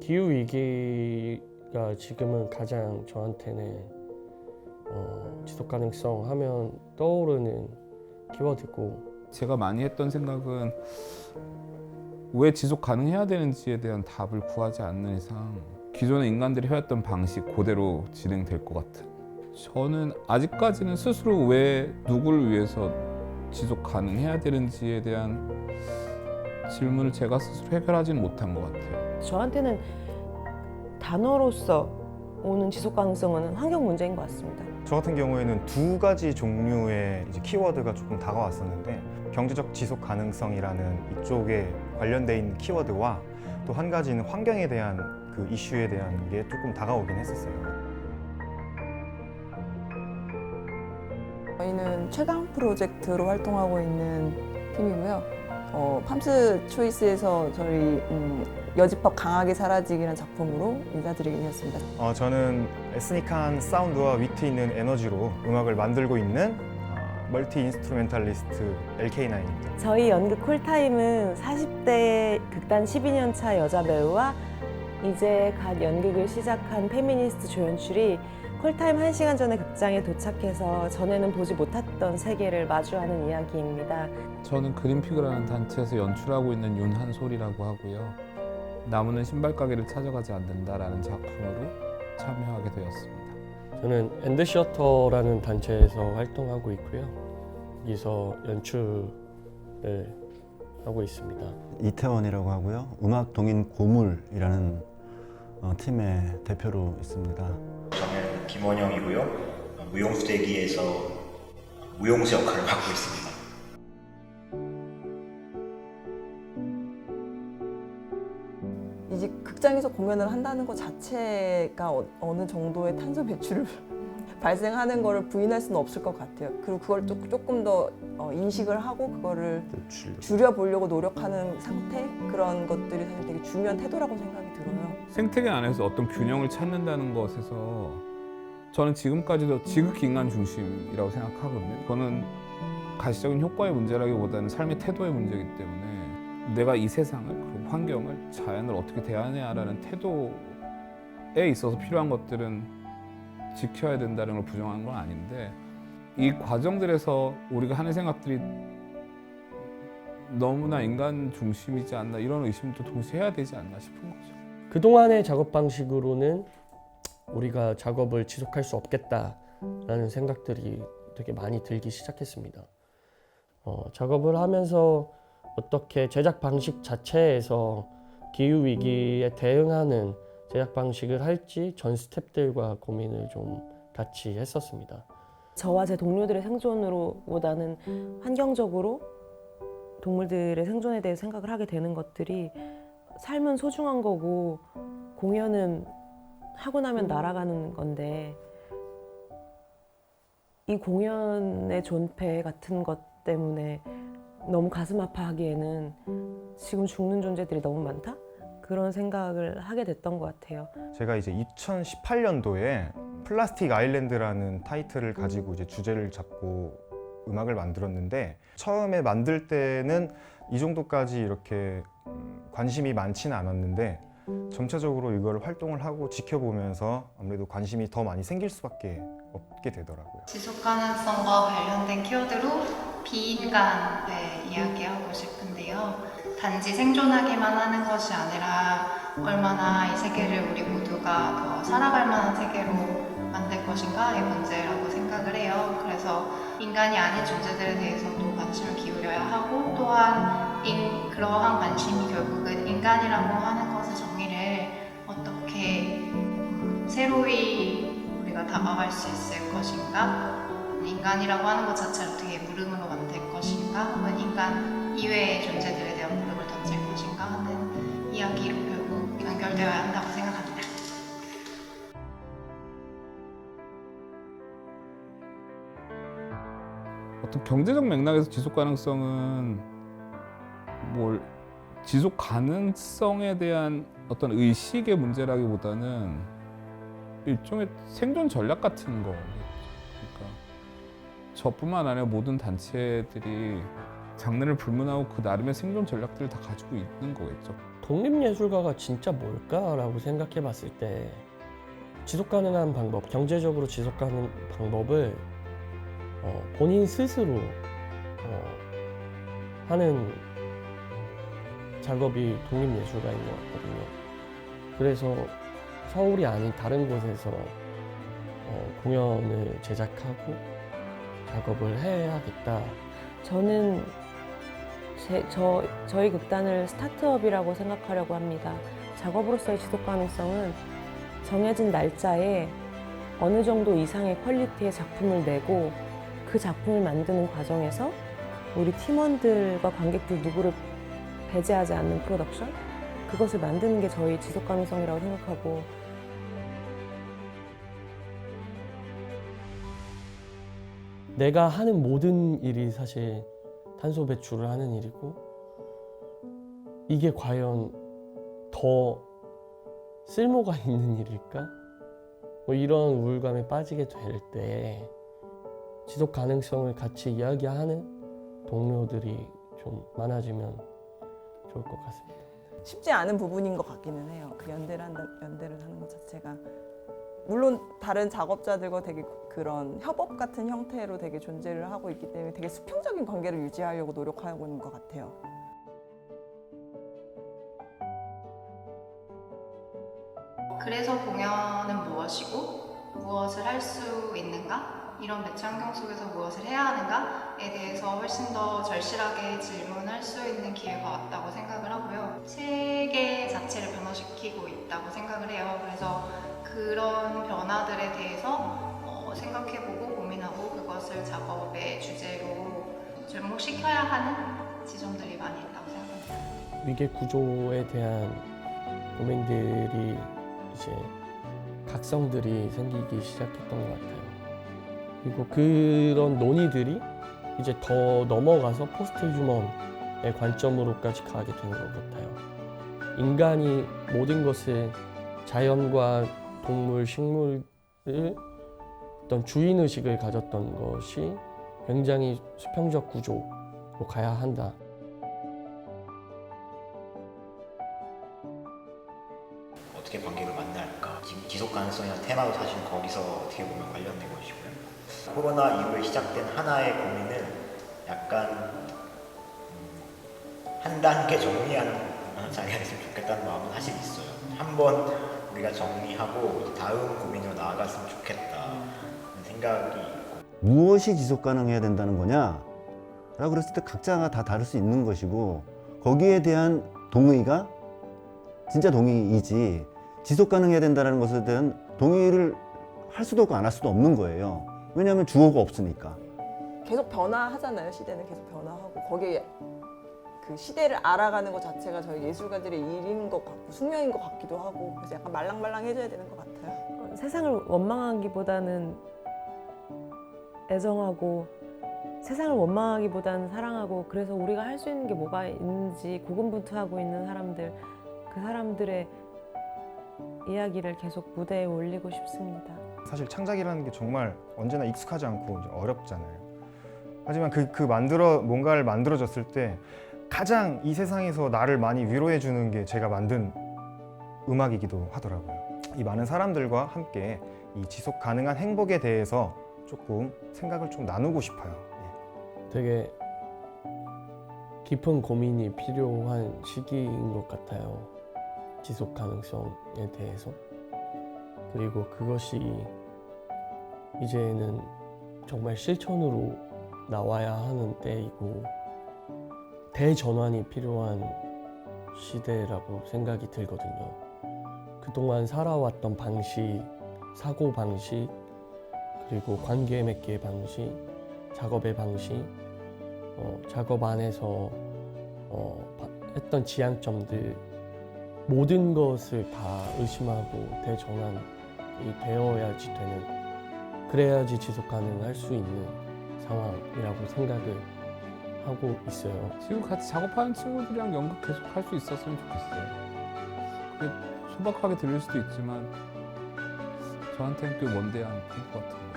기후 위기가 지금은 가장 저한테는 지속 가능성 하면 떠오르는 키워드고, 제가 많이 했던 생각은 왜 지속 가능해야 되는지에 대한 답을 구하지 않는 이상 기존의 인간들이 해왔던 방식 그대로 진행될 것 같은. 저는 아직까지는 스스로 왜 누구를 위해서 지속 가능해야 되는지에 대한 질문을 제가 스스로 해결하지는 못한 것 같아요. 저한테는 단어로서 오는 지속 가능성은 환경 문제인 것 같습니다. 저 같은 경우에는 두 가지 종류의 이제 키워드가 조금 다가왔었는데, 경제적 지속 가능성이라는 이쪽에 관련돼 있는 키워드와 또 한 가지는 환경에 대한 그 이슈에 대한 게 조금 다가오긴 했었어요. 저희는 최강 프로젝트로 활동하고 있는 팀이고요. 팜스 초이스에서 저희 여집합 강하게 사라지기라는 작품으로 인사드리게 되었습니다. 저는 에스닉한 사운드와 위트 있는 에너지로 음악을 만들고 있는 멀티 인스트루멘탈리스트 LK9입니다. 저희 연극 콜타임은 40대 극단 12년 차 여자 배우와 이제 갓 연극을 시작한 페미니스트 조연출이 콜타임 1시간 전에 극장에 도착해서 전에는 보지 못했던 세계를 마주하는 이야기입니다. 저는 그린피그라는 단체에서 연출하고 있는 윤한솔이라고 하고요. 나무는 신발 가게를 찾아가지 않는다라는 작품으로 참여하게 되었습니다. 저는 엔드셔터라는 단체에서 활동하고 있고요. 여기서 연출을 하고 있습니다. 이태원이라고 하고요. 음악 동인 고물이라는 팀의 대표로 있습니다. 저는 김원영이고요. 무용수대기에서 무용수 역할을 맡고 있습니다. 이제 극장에서 공연을 한다는 것 자체가 어느 정도의 탄소 배출을 발생하는 거를 부인할 수는 없을 것 같아요. 그리고 그걸 조금 더 인식을 하고 그거를 줄여보려고 노력하는 상태, 그런 것들이 사실 되게 중요한 태도라고 생각이 들어요. 생태계 안에서 어떤 균형을 찾는다는 것에서 저는 지금까지도 지극히 인간 중심이라고 생각하거든요. 그거는 가시적인 효과의 문제라기보다는 삶의 태도의 문제이기 때문에 내가 이 세상을, 그리고 환경을, 자연을 어떻게 대하냐라는 태도에 있어서 필요한 것들은 지켜야 된다는 걸 부정하는 건 아닌데, 이 과정들에서 우리가 하는 생각들이 너무나 인간 중심이지 않나, 이런 의심도 동시에 해야 되지 않나 싶은 거죠. 그동안의 작업 방식으로는 우리가 작업을 지속할 수 없겠다라는 생각들이 되게 많이 들기 시작했습니다. 작업을 하면서 어떻게 제작 방식 자체에서 기후 위기에 대응하는 제작 방식을 할지 전 스태프들과 고민을 좀 같이 했었습니다. 저와 제 동료들의 생존으로보다는 환경적으로 동물들의 생존에 대해 생각을 하게 되는 것들이, 삶은 소중한 거고 공연은 하고 나면 날아가는 건데, 이 공연의 존폐 같은 것 때문에 너무 가슴 아파하기에는 지금 죽는 존재들이 너무 많다? 그런 생각을 하게 됐던 것 같아요. 제가 이제 2018년도에 플라스틱 아일랜드라는 타이틀을 가지고 이제 주제를 잡고 음악을 만들었는데, 처음에 만들 때는 이 정도까지 이렇게 관심이 많지는 않았는데 점차적으로 이걸 활동을 하고 지켜보면서 아무래도 관심이 더 많이 생길 수밖에 없게 되더라고요. 지속 가능성과 관련된 키워드로 비인간을 이야기하고 싶은데요. 단지 생존하기만 하는 것이 아니라 얼마나 이 세계를 우리 모두가 더 살아갈 만한 세계로 만들 것인가의 문제라고 생각을 해요. 그래서 인간이 아닌 존재들에 대해서도 관심을 기울여야 하고, 또한 그러한 관심이 결국은 인간이라고 하는 것의 정의를 어떻게 새로이 우리가 다가갈 수 있을 것인가, 인간이라고 하는 것 자체를 어떻게 물음으로 만들 것인가, 혹은 인간 이외의 존재들에 대한 물음을 던질 것인가 하는 이야기로 결국 연결되어야 한다고 생각합니다. 어떤 경제적 맥락에서 지속 가능성은 지속 가능성에 대한 어떤 의식의 문제라기보다는 일종의 생존 전략 같은 거겠죠. 그러니까 저뿐만 아니라 모든 단체들이 장르를 불문하고 그 나름의 생존 전략들을 다 가지고 있는 거겠죠. 독립예술가가 진짜 뭘까라고 생각해 봤을 때 지속 가능한 방법, 경제적으로 지속 가능한 방법을 본인 스스로 하는 작업이 독립예술가인 것 같거든요. 그래서 서울이 아닌 다른 곳에서 공연을 제작하고 작업을 해야겠다. 저는 저희 극단을 스타트업이라고 생각하려고 합니다. 작업으로서의 지속 가능성은 정해진 날짜에 어느 정도 이상의 퀄리티의 작품을 내고 그 작품을 만드는 과정에서 우리 팀원들과 관객들 누구를 배제하지 않는 프로덕션? 그것을 만드는 게 저희 지속 가능성이라고 생각하고 내가 하는 모든 일이 사실 탄소 배출을 하는 일이고 이게 과연 더 쓸모가 있는 일일까? 뭐 이런 우울감에 빠지게 될 때 지속 가능성을 같이 이야기하는 동료들이 좀 많아지면 좋을 것 같습니다. 쉽지 않은 부분인 것 같기는 해요. 그 연대를 하는 것 자체가. 물론 다른 작업자들과 되게 그런 협업 같은 형태로 되게 존재를 하고 있기 때문에 되게 수평적인 관계를 유지하려고 노력하고 있는 것 같아요. 그래서 공연은 무엇이고 무엇을 할 수 있는가? 이런 매체 환경 속에서 무엇을 해야 하는가에 대해서 훨씬 더 절실하게 질문할 수 있는 기회가 왔다고 생각을 하고요. 체계 자체를 변화시키고 있다고 생각을 해요. 그래서 그런 변화들에 대해서 생각해보고 고민하고 그것을 작업의 주제로 접목시켜야 하는 지점들이 많이 있다고 생각합니다. 위계 구조에 대한 고민들이 이제 각성들이 생기기 시작했던 것 같아요. 그리고 그런 논의들이 이제 더 넘어가서 포스트 휴먼의 관점으로까지 가게 되는 것 같아요. 인간이 모든 것을 자연과 동물, 식물을 어떤 주인의식을 가졌던 것이 굉장히 수평적 구조로 가야 한다. 어떻게 관객을 만날까? 지금 지속 가능성이라는 테마도 사실 거기서 어떻게 보면 관련된 것이고요. 코로나 이후에 시작된 하나의 고민은 약간 한 단계 정리하는 자리가 됐으면 좋겠다는 마음은 사실 있어요. 한번 우리가 정리하고 다음 고민으로 나아갔으면 좋겠다는 생각이 있고. 무엇이 지속 가능해야 된다는 거냐? 라고 그랬을 때 각자가 다 다를 수 있는 것이고 거기에 대한 동의가 진짜 동의이지 지속 가능해야 된다는 것에 대한 동의를 할 수도 없고 안 할 수도 없는 거예요. 왜냐하면 주어가 없으니까. 계속 변화하잖아요. 시대는 계속 변화하고 거기에 그 시대를 알아가는 것 자체가 저희 예술가들의 일인 것 같고 숙명인 것 같기도 하고 그래서 약간 말랑말랑해져야 되는 것 같아요. 세상을 원망하기보다는 애정하고 세상을 원망하기보다는 사랑하고 그래서 우리가 할 수 있는 게 뭐가 있는지 고군분투하고 있는 사람들 그 사람들의 이야기를 계속 무대에 올리고 싶습니다. 사실 창작이라는 게 정말 언제나 익숙하지 않고 이제 어렵잖아요. 하지만 뭔가를 만들어졌을 때 가장 이 세상에서 나를 많이 위로해 주는 게 제가 만든 음악이기도 하더라고요. 이 많은 사람들과 함께 이 지속 가능한 행복에 대해서 조금 생각을 좀 나누고 싶어요. 되게 깊은 고민이 필요한 시기인 것 같아요. 지속 가능성에 대해서. 그리고 그것이 이제는 정말 실천으로 나와야 하는 때이고 대전환이 필요한 시대라고 생각이 들거든요. 그동안 살아왔던 방식, 사고 방식, 그리고 관계 맺기의 방식, 작업의 방식, 작업 안에서 했던 지향점들 모든 것을 다 의심하고 대전환이 되어야지 되는 그래야지 지속 가능할 수 있는 상황이라고 생각을 하고 있어요. 지금 같이 작업하는 친구들이랑 연극 계속 할 수 있었으면 좋겠어요. 그게 소박하게 들릴 수도 있지만 저한테는 꽤 먼데한 것 같아요.